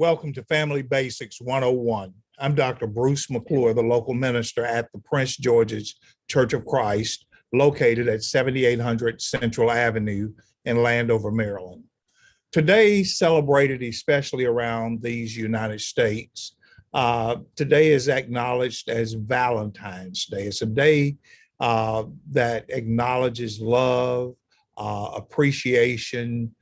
Welcome to Family Basics 101. I'm Dr. Bruce McClure, the local minister at the Prince George's Church of Christ, located at 7800 Central Avenue in Landover, Maryland. Today, celebrated especially around these United States, today is acknowledged as Valentine's Day. It's a day that acknowledges love, appreciation,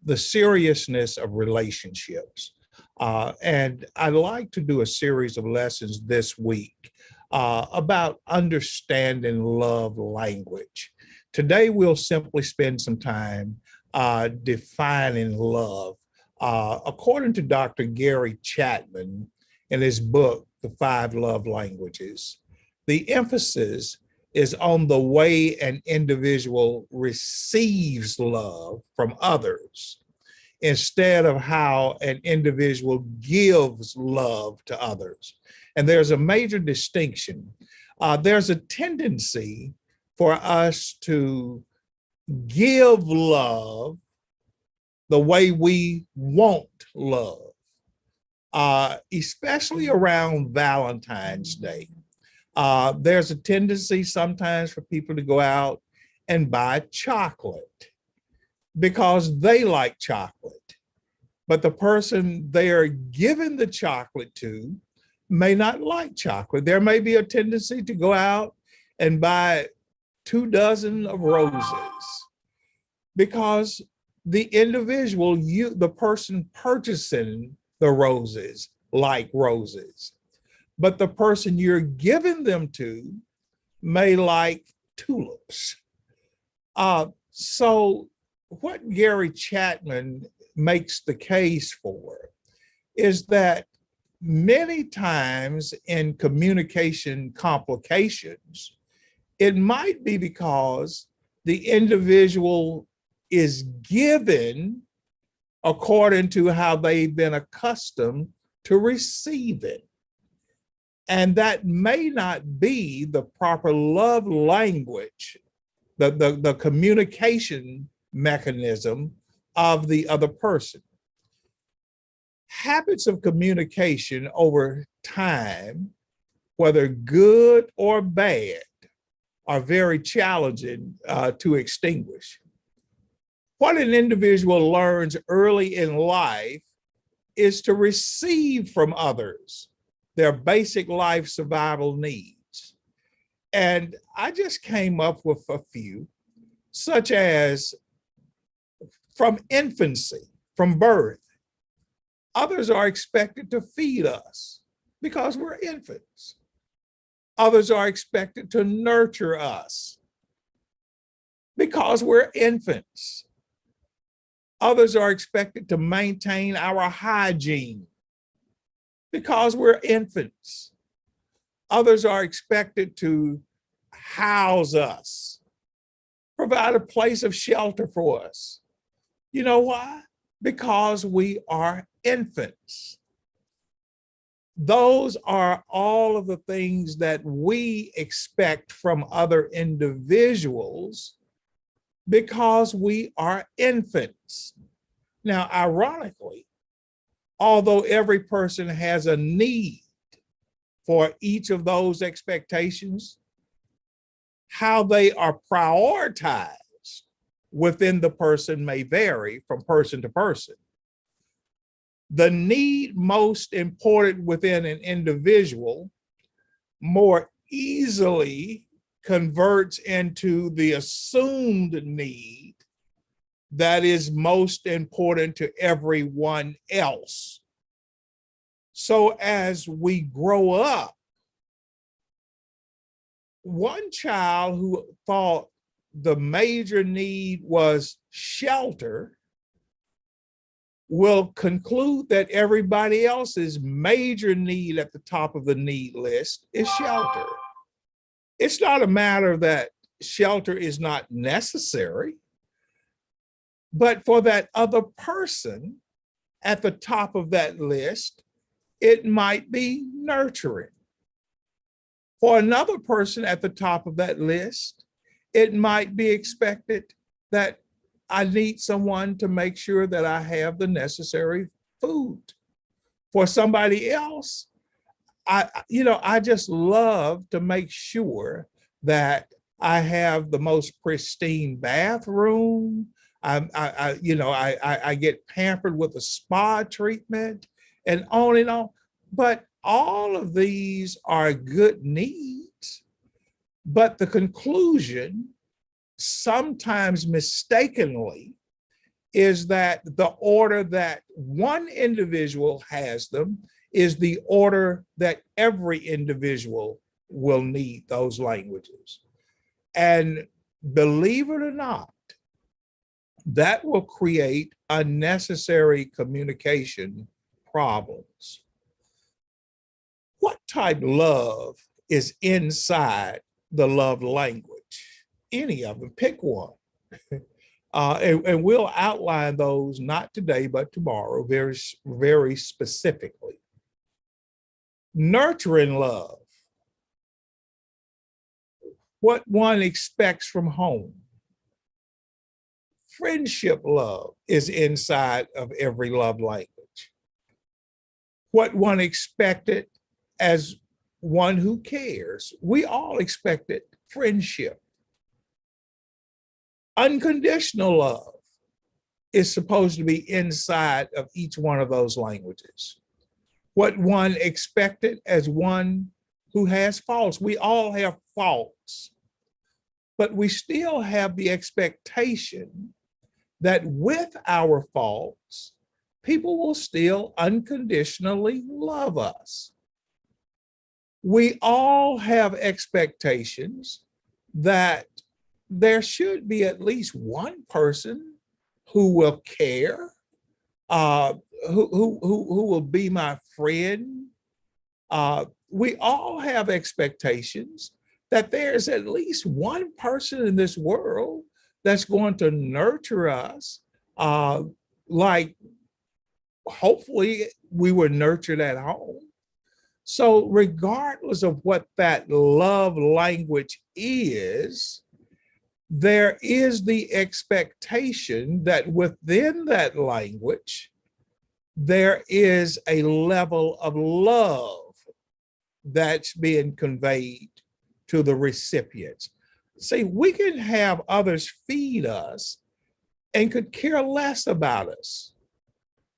the seriousness of relationships. And I'd like to do a series of lessons this week about understanding love language. Today, we'll simply spend some time defining love. According to Dr. Gary Chapman in his book, The 5 Love Languages, the emphasis is on the way an individual receives love from others instead of how an individual gives love to others. And there's a major distinction. There's a tendency for us to give love the way we want love, especially around Valentine's Day. There's a tendency sometimes for people to go out and buy chocolate because they like chocolate, but the person they are giving the chocolate to may not like chocolate. There may be a tendency to go out and buy 2 dozen of roses because the individual, the person purchasing the roses, like roses. But the person you're giving them to may like tulips. So what Gary Chapman makes the case for is that many times in communication complications, it might be because the individual is given according to how they've been accustomed to receive it. And that may not be the proper love language, the communication mechanism of the other person. Habits of communication over time, whether good or bad, are very challenging to extinguish. What an individual learns early in life is to receive from others their basic life survival needs. And I just came up with a few, such as from infancy, from birth, others are expected to feed us because we're infants. Others are expected to nurture us because we're infants. Others are expected to maintain our hygiene because we're infants. Others are expected to house us, provide a place of shelter for us. You know why? Because we are infants. Those are all of the things that we expect from other individuals because we are infants. Now, ironically, although every person has a need for each of those expectations, how they are prioritized within the person may vary from person to person. The need most important within an individual more easily converts into the assumed need that is most important to everyone else. So as we grow up, one child who thought the major need was shelter will conclude that everybody else's major need at the top of the need list is shelter. It's not a matter that shelter is not necessary, but for that other person at the top of that list, it might be nurturing. For another person at the top of that list, it might be expected that I need someone to make sure that I have the necessary food. For somebody else, I just love to make sure that I have the most pristine bathroom. I get pampered with a spa treatment and on and on. But all of these are good needs. But the conclusion, sometimes mistakenly, is that the order that one individual has them is the order that every individual will need those languages. And believe it or not, that will create unnecessary communication problems. What type of love is inside the love language? Any of them, pick one. And we'll outline those not today, but tomorrow, very, very specifically. Nurturing love, what one expects from home. Friendship love is inside of every love language. What one expected as one who cares. We all expected friendship. Unconditional love is supposed to be inside of each one of those languages. What one expected as one who has faults. We all have faults, but we still have the expectation that with our faults, people will still unconditionally love us. We all have expectations that there should be at least one person who will care, who will be my friend. We all have expectations that there's at least one person in this world that's going to nurture us, like hopefully we were nurtured at home. So regardless of what that love language is, there is the expectation that within that language, there is a level of love that's being conveyed to the recipients. See, we can have others feed us and could care less about us.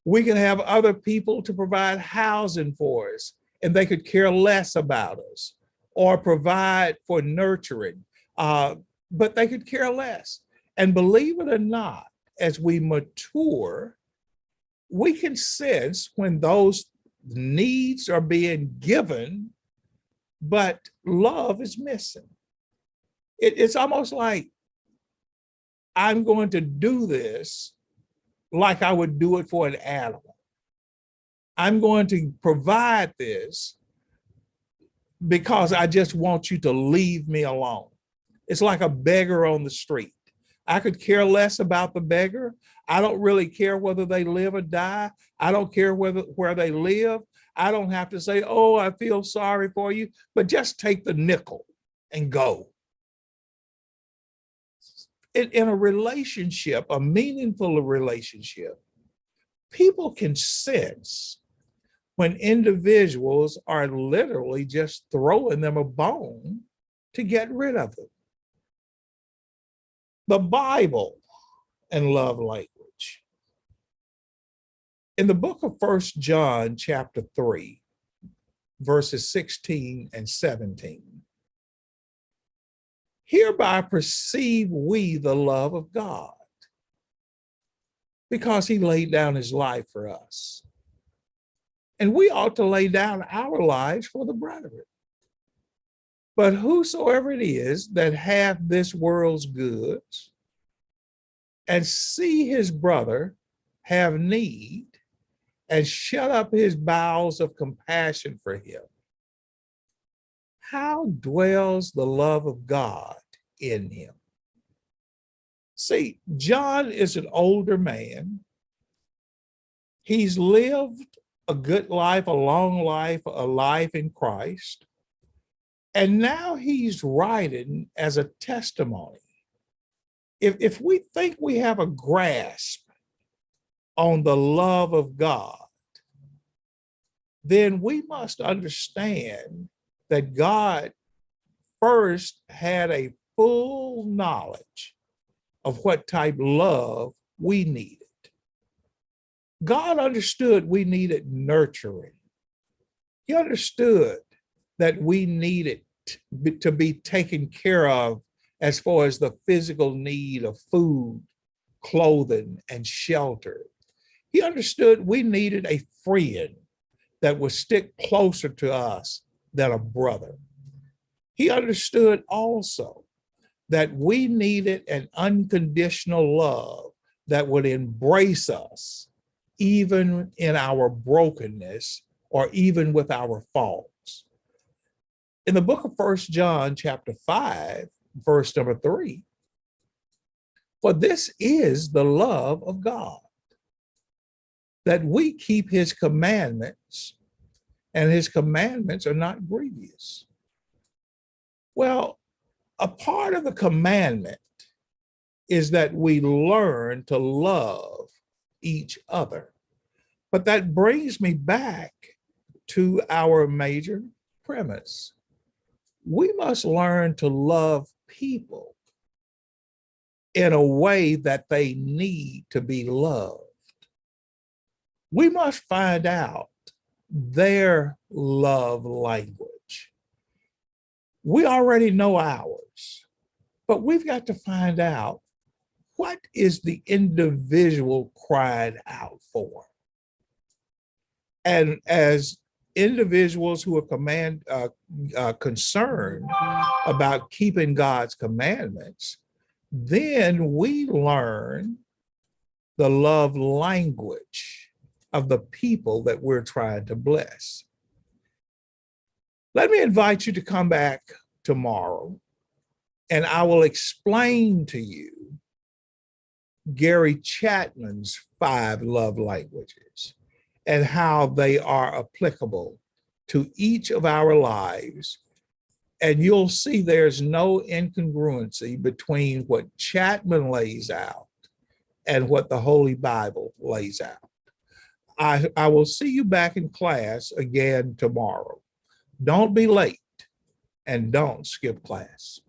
We can have other people to provide housing for us and they could care less about us, or provide for nurturing, but they could care less. And believe it or not, as we mature, we can sense when those needs are being given, but love is missing. It's almost like I'm going to do this like I would do it for an animal. I'm going to provide this because I just want you to leave me alone. It's like a beggar on the street. I could care less about the beggar. I don't really care whether they live or die. I don't care where they live. I don't have to say, oh, I feel sorry for you, but just take the nickel and go. In a relationship, a meaningful relationship, people can sense when individuals are literally just throwing them a bone to get rid of them. The Bible and love language. In the book of 1 John chapter 3, verses 16 and 17, hereby perceive we the love of God, because he laid down his life for us. And we ought to lay down our lives for the brethren. But whosoever it is that hath this world's goods and see his brother have need and shut up his bowels of compassion for him, how dwells the love of God in him? See, John is an older man. He's lived a good life, a long life, a life in Christ. And now he's writing as a testimony. If we think we have a grasp on the love of God, then we must understand that God first had a full knowledge of what type of love we needed. God understood we needed nurturing. He understood that we needed to be taken care of as far as the physical need of food, clothing, and shelter. He understood we needed a friend that would stick closer to us than a brother. He understood also that we needed an unconditional love that would embrace us even in our brokenness or even with our faults. In the book of 1 John chapter 5, verse number 3, for this is the love of God, that we keep his commandments, and his commandments are not grievous. Well, a part of the commandment is that we learn to love each other. But that brings me back to our major premise. We must learn to love people in a way that they need to be loved. We must find out their love language. We already know ours, but we've got to find out what is the individual crying out for. And as individuals who are concerned about keeping God's commandments, then we learn the love language of the people that we're trying to bless. Let me invite you to come back tomorrow, and I will explain to you Gary Chapman's 5 love languages and how they are applicable to each of our lives. And you'll see there's no incongruency between what Chapman lays out and what the Holy Bible lays out. I will see you back in class again tomorrow. Don't be late and don't skip class.